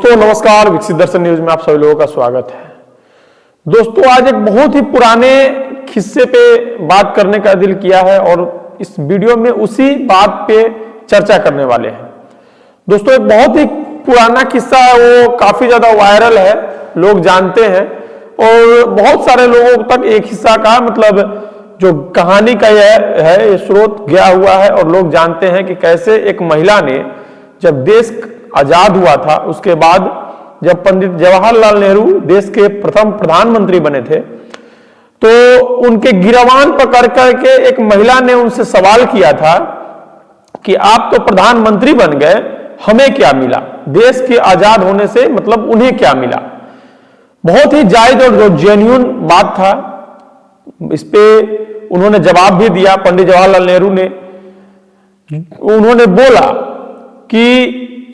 दोस्तों नमस्कार, विकसित दर्शन न्यूज में आप सभी लोगों का स्वागत है। दोस्तों आज एक बहुत ही पुराने किस्से पे बात करने का दिल किया है और इस वीडियो में उसी बात पे चर्चा करने वाले हैं। दोस्तों एक बहुत ही पुराना किस्सा है, वो काफी ज्यादा वायरल है, लोग जानते हैं और बहुत सारे लोगों तक एक हिस्सा का मतलब जो कहानी का यह है ये स्रोत गया हुआ है और लोग जानते हैं कि कैसे एक महिला ने जब देश आजाद हुआ था, उसके बाद जब पंडित जवाहरलाल नेहरू देश के प्रथम प्रधानमंत्री बने थे तो उनके गिरवान पकड़ करके एक महिला ने उनसे सवाल किया था कि आप तो प्रधानमंत्री बन गए, हमें क्या मिला? देश के आजाद होने से मतलब उन्हें क्या मिला? बहुत ही जायज और जो जेन्युइन बात था, इस पे उन्होंने जवाब भी दिया। पंडित जवाहरलाल नेहरू ने उन्होंने बोला कि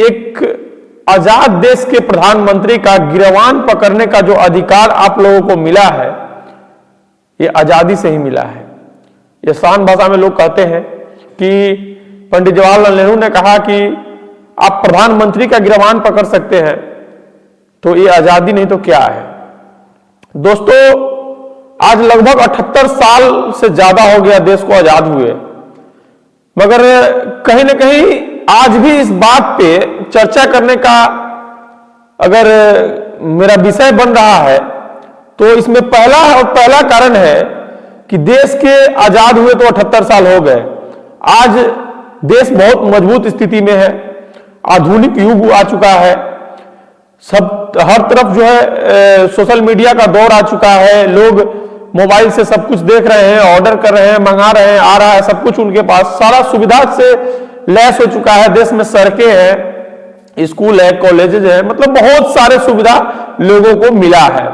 एक आजाद देश के प्रधानमंत्री का गिरवान पकड़ने का जो अधिकार आप लोगों को मिला है, ये आजादी से ही मिला है। ये शान भाषा में लोग कहते हैं कि पंडित जवाहरलाल नेहरू ने कहा कि आप प्रधानमंत्री का गिरवान पकड़ सकते हैं, तो ये आजादी नहीं तो क्या है? दोस्तों आज लगभग 78 साल से ज्यादा हो गया देश को आजाद हुए, मगर कहीं ना कहीं आज भी इस बात पे चर्चा करने का अगर मेरा विषय बन रहा है तो इसमें पहला कारण है कि देश के आजाद हुए तो 78 साल हो गए। आज देश बहुत मजबूत स्थिति में है, आधुनिक युग आ चुका है, सब हर तरफ जो है सोशल मीडिया का दौर आ चुका है, लोग मोबाइल से सब कुछ देख रहे हैं, ऑर्डर कर रहे हैं, मंगा रहे हैं, आ रहा है, सब कुछ उनके पास, सारा सुविधा से लैस हो चुका है। देश में सड़कें हैं, स्कूल है, कॉलेजेज है, मतलब बहुत सारे सुविधा लोगों को मिला है।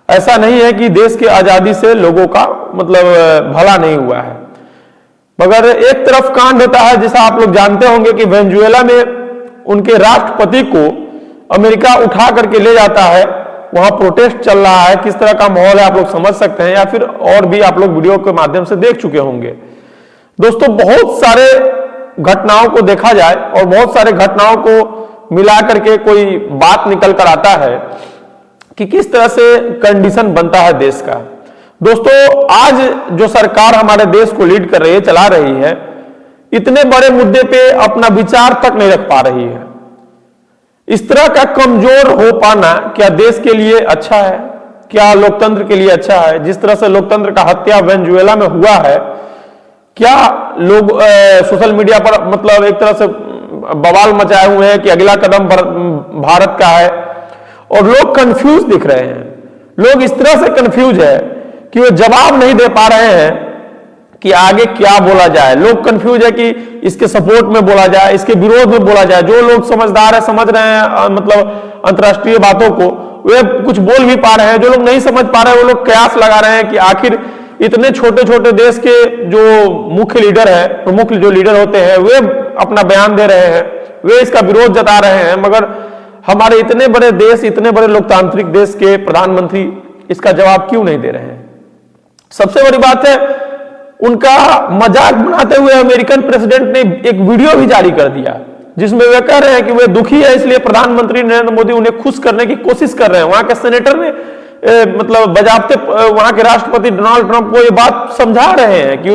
ऐसा नहीं है कि देश की आजादी से लोगों का मतलब भला नहीं हुआ है, मगर एक तरफ कांड होता है जैसा आप लोग जानते होंगे कि वेनेजुएला में उनके राष्ट्रपति को अमेरिका उठा करके ले जाता है, वहां प्रोटेस्ट चल रहा है, किस तरह का माहौल है आप लोग समझ सकते हैं, या फिर और भी आप लोग वीडियो के माध्यम से देख चुके होंगे। दोस्तों बहुत सारे घटनाओं को देखा जाए और बहुत सारे घटनाओं को मिला करके कोई बात निकल कर आता है कि किस तरह से कंडीशन बनता है देश का। दोस्तों आज जो सरकार हमारे देश को लीड कर रही है, चला रही है, इतने बड़े मुद्दे पे अपना विचार तक नहीं रख पा रही है। इस तरह का कमजोर हो पाना क्या देश के लिए अच्छा है? क्या लोकतंत्र के लिए अच्छा है? जिस तरह से लोकतंत्र का हत्या वेनेजुएला में हुआ है, क्या लोग सोशल मीडिया पर मतलब एक तरह से बवाल मचाए हुए हैं कि अगला कदम भारत का है, और लोग कंफ्यूज दिख रहे हैं। लोग इस तरह से कंफ्यूज है कि वो जवाब नहीं दे पा रहे हैं कि आगे क्या बोला जाए। लोग कंफ्यूज है कि इसके सपोर्ट में बोला जाए, इसके विरोध में बोला जाए। जो लोग समझदार है, समझ रहे हैं मतलब अंतर्राष्ट्रीय बातों को, वे कुछ बोल भी पा रहे हैं। जो लोग नहीं समझ पा रहे हैं वो लोग कयास लगा रहे हैं कि आखिर इतने छोटे छोटे देश के जो मुख्य लीडर है, प्रमुख जो लीडर होते हैं, वे अपना बयान दे रहे हैं, वे इसका विरोध जता रहे हैं, मगर हमारे इतने बड़े देश, इतने बड़े लोकतांत्रिक देश के प्रधानमंत्री इसका जवाब क्यों नहीं दे रहे हैं? सबसे बड़ी बात है, उनका मजाक बनाते हुए अमेरिकन प्रेसिडेंट ने एक वीडियो भी जारी कर दिया जिसमें वे कह रहे हैं कि वे दुखी है, इसलिए प्रधानमंत्री नरेंद्र मोदी उन्हें खुश करने की कोशिश कर रहे हैं। वहां के सेनेटर ने मतलब बजाबते वहां के राष्ट्रपति डोनाल्ड ट्रंप को ये बात समझा रहे हैं कि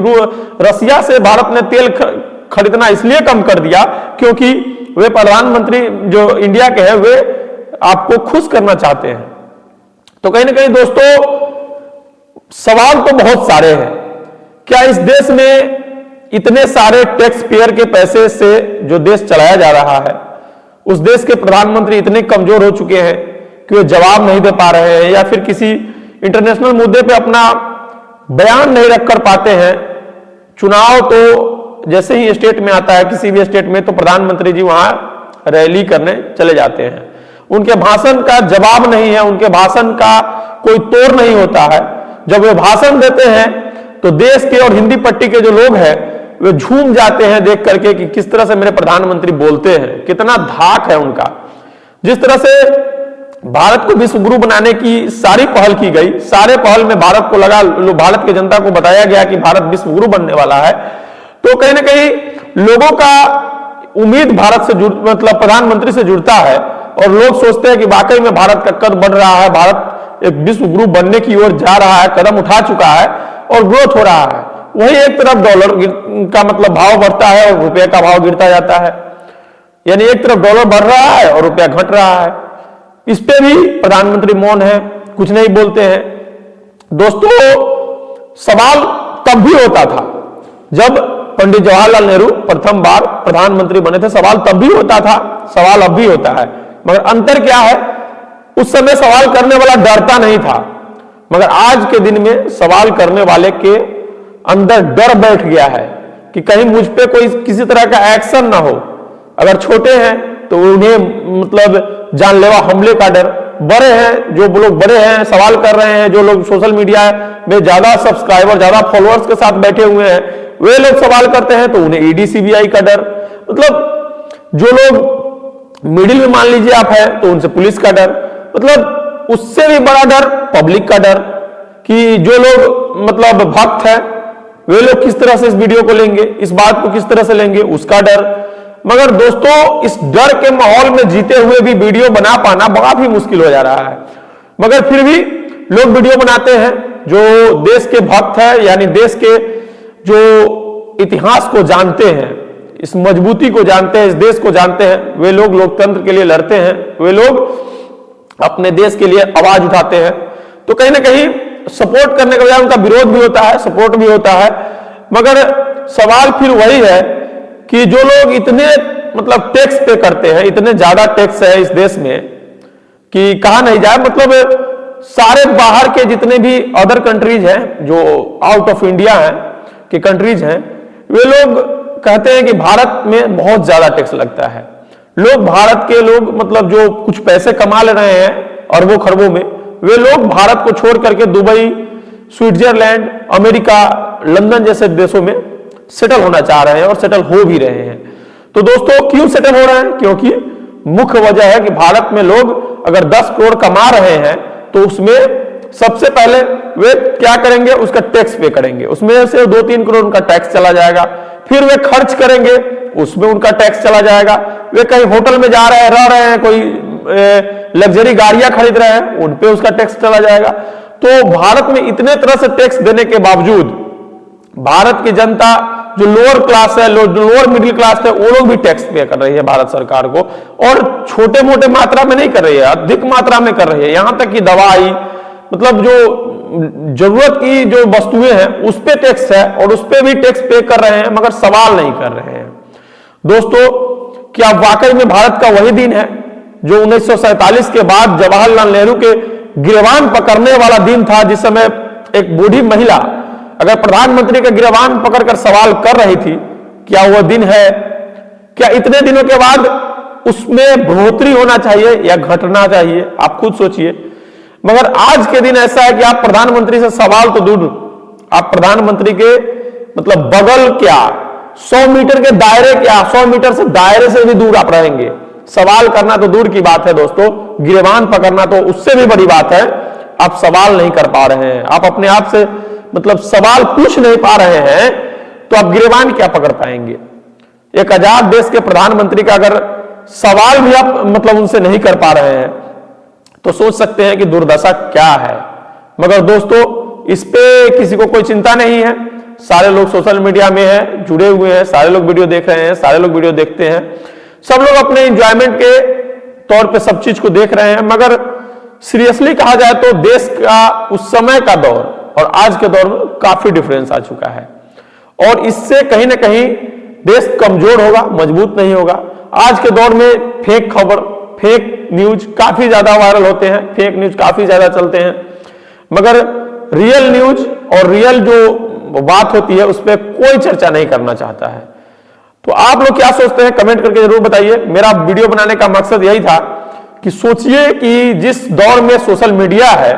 रसिया से भारत ने तेल खरीदना इसलिए कम कर दिया क्योंकि वे प्रधानमंत्री जो इंडिया के हैं वे आपको खुश करना चाहते हैं। तो कहीं ना कहीं दोस्तों सवाल तो बहुत सारे हैं। क्या इस देश में इतने सारे टैक्स पेयर के पैसे से जो देश चलाया जा रहा है, उस देश के प्रधानमंत्री इतने कमजोर हो चुके हैं कि वे जवाब नहीं दे पा रहे हैं, या फिर किसी इंटरनेशनल मुद्दे पे अपना बयान नहीं रख कर पाते हैं? चुनाव तो जैसे ही स्टेट में आता है, किसी भी स्टेट में, तो प्रधानमंत्री जी वहां रैली करने चले जाते हैं। उनके भाषण का जवाब नहीं है, उनके भाषण का कोई तोड़ नहीं होता है। जब वे भाषण देते हैं तो देश के और हिंदी पट्टी के जो लोग हैं वे झूम जाते हैं देख करके कि किस तरह से मेरे प्रधानमंत्री बोलते हैं, कितना धाक है उनका। जिस तरह से भारत को विश्व गुरु बनाने की सारी पहल की गई, सारे पहल में भारत को लगा, भारत की जनता को बताया गया कि भारत विश्व गुरु बनने वाला है, तो कहीं ना कहीं लोगों का उम्मीद भारत से मतलब प्रधानमंत्री से जुड़ता है और लोग सोचते हैं कि वाकई में भारत का कद बढ़ रहा है, भारत एक विश्व गुरु बनने की ओर जा रहा है, कदम उठा चुका है और ग्रोथ हो रहा है। वही एक तरफ डॉलर का मतलब भाव बढ़ता है और रुपये का भाव गिरता जाता है, यानी एक तरफ डॉलर बढ़ रहा है और रुपया घट रहा है। इस पे भी प्रधानमंत्री मौन है, कुछ नहीं बोलते हैं। दोस्तों, सवाल तब भी होता था जब पंडित जवाहरलाल नेहरू प्रथम बार प्रधानमंत्री बने थे, सवाल तब भी होता था, सवाल अब भी होता है। मगर अंतर क्या है, उस समय सवाल करने वाला डरता नहीं था, मगर आज के दिन में सवाल करने वाले के अंदर डर बैठ गया है कि कहीं मुझ पे कोई किसी तरह का एक्शन ना हो। अगर छोटे हैं तो उन्हें मतलब जानलेवा हमले का डर, बड़े हैं जो लोग बड़े हैं सवाल कर रहे हैं, जो लोग सोशल मीडिया में ज्यादा सब्सक्राइबर ज्यादा फॉलोअर्स के साथ बैठे हुए हैं वे लोग सवाल करते हैं तो उन्हें ईडी सीबीआई का डर, मतलब जो लोग मिडिल में मान लीजिए आप है तो उनसे पुलिस का डर, मतलब उससे भी बड़ा डर पब्लिक का डर कि जो लोग मतलब भक्त है वे लोग किस तरह से इस वीडियो को लेंगे, इस बात को किस तरह से लेंगे, उसका डर। मगर दोस्तों, इस डर के माहौल में जीते हुए भी वीडियो बना पाना बहुत ही मुश्किल हो जा रहा है। मगर फिर भी लोग वीडियो बनाते हैं, जो देश के भक्त है यानी देश के जो इतिहास को जानते हैं, इस मजबूती को जानते हैं, इस देश को जानते हैं, वे लोग लोकतंत्र के लिए लड़ते हैं, वे लोग अपने देश के लिए आवाज उठाते हैं। तो कहीं ना कहीं सपोर्ट करने के बजाय उनका विरोध भी होता है, सपोर्ट भी होता है। मगर सवाल फिर वही है कि जो लोग इतने मतलब टैक्स पे करते हैं, इतने ज्यादा टैक्स है इस देश में कि कहा नहीं जाए, मतलब सारे बाहर के जितने भी अदर कंट्रीज हैं जो आउट ऑफ इंडिया हैं कि कंट्रीज हैं, वे लोग कहते हैं कि भारत में बहुत ज्यादा टैक्स लगता है। लोग भारत के लोग मतलब जो कुछ पैसे कमा ले रहे हैं अरबों खरबों में, वे लोग भारत को छोड़ करके दुबई, स्विट्जरलैंड, अमेरिका, लंदन जैसे देशों में सेटल होना चाह रहे हैं और सेटल हो भी रहे हैं। तो दोस्तों, क्यों सेटल हो रहे हैं? क्योंकि मुख्य वजह है कि भारत में लोग अगर 10 करोड़ कमा रहे हैं तो उसमें सबसे पहले वे क्या करेंगे, उसका टैक्स पे करेंगे, उसमें से 2-3 करोड़ उनका टैक्स चला जाएगा। फिर वे खर्च करेंगे, उसमें उनका टैक्स चला जाएगा। वे कहीं होटल में जा रहे हैं, रह रहे हैं, कोई लग्जरी गाड़ियां खरीद रहे हैं, उन पे उसका टैक्स चला जाएगा। तो भारत में इतने तरह से टैक्स देने के बावजूद भारत की जनता जो लोअर क्लास है, लोअर मिडिल क्लास है, वो लोग भी टैक्स पे कर रही है भारत सरकार को, और छोटे मोटे मात्रा में नहीं कर रही है, अधिक मात्रा में कर रही है। यहां तक कि दवाई, मतलब जो जरूरत की जो वस्तुएं हैं उस पे टैक्स है और उस पे भी टैक्स पे कर रहे हैं, मगर सवाल नहीं कर रहे हैं। दोस्तों, क्या वाकई में भारत का वही दिन है जो 1947 के बाद जवाहरलाल नेहरू के गिरबान पकड़ने वाला दिन था, जिस समय एक बूढ़ी महिला अगर प्रधानमंत्री का गिरबान पकड़कर सवाल कर रही थी? क्या वह दिन है? क्या इतने दिनों के बाद उसमें बढ़ोतरी होना चाहिए या घटना चाहिए? आप खुद सोचिए। मगर आज के दिन ऐसा है कि आप प्रधानमंत्री से सवाल तो दूर, आप प्रधानमंत्री के मतलब बगल क्या 100 मीटर के दायरे क्या 100 मीटर से दायरे से भी दूर आप रहेंगे। सवाल करना तो दूर की बात है दोस्तों, गिरबान पकड़ना तो उससे भी बड़ी बात है। आप सवाल नहीं कर पा रहे हैं, आप अपने आप से मतलब सवाल पूछ नहीं पा रहे हैं, तो आप गिरबान क्या पकड़ पाएंगे? एक आजाद देश के प्रधानमंत्री का अगर सवाल भी आप मतलब उनसे नहीं कर पा रहे हैं तो सोच सकते हैं कि दुर्दशा क्या है। मगर दोस्तों, इस पे किसी को कोई चिंता नहीं है। सारे लोग सोशल मीडिया में हैं, जुड़े हुए हैं, सारे लोग वीडियो देख रहे हैं, सारे लोग वीडियो देखते हैं, सब लोग अपने एंजॉयमेंट के तौर पे सब चीज को देख रहे हैं। मगर सीरियसली कहा जाए तो देश का उस समय का दौर और आज के दौर में काफी डिफरेंस आ चुका है, और इससे कहीं ना कहीं देश कमजोर होगा, मजबूत नहीं होगा। आज के दौर में फेक खबर, फेक न्यूज काफी ज्यादा वायरल होते हैं, फेक न्यूज काफी ज्यादा चलते हैं, मगर रियल न्यूज और रियल जो बात होती है उस पर कोई चर्चा नहीं करना चाहता है। तो आप लोग क्या सोचते हैं, कमेंट करके जरूर बताइए। मेरा वीडियो बनाने का मकसद यही था कि सोचिए कि जिस दौर में सोशल मीडिया है,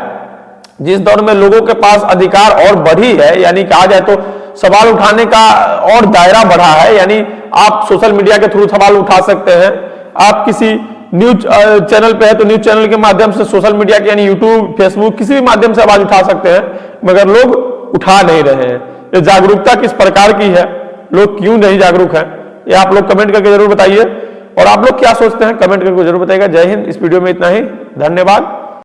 जिस दौर में लोगों के पास अधिकार और बढ़ी है, यानी कहा जाए तो सवाल उठाने का और दायरा बढ़ा है, यानी आप सोशल मीडिया के थ्रू सवाल उठा सकते हैं। आप किसी न्यूज चैनल पे है तो न्यूज चैनल के माध्यम से, सोशल मीडिया के यानी यूट्यूब, फेसबुक, किसी भी माध्यम से आवाज उठा सकते हैं, मगर लोग उठा नहीं रहे हैं। ये जागरूकता किस प्रकार की है, लोग क्यों नहीं जागरूक हैं, ये आप लोग कमेंट करके जरूर बताइए। और आप लोग क्या सोचते हैं कमेंट करके जरूर बताइएगा। जय हिंद। इस वीडियो में इतना ही, धन्यवाद।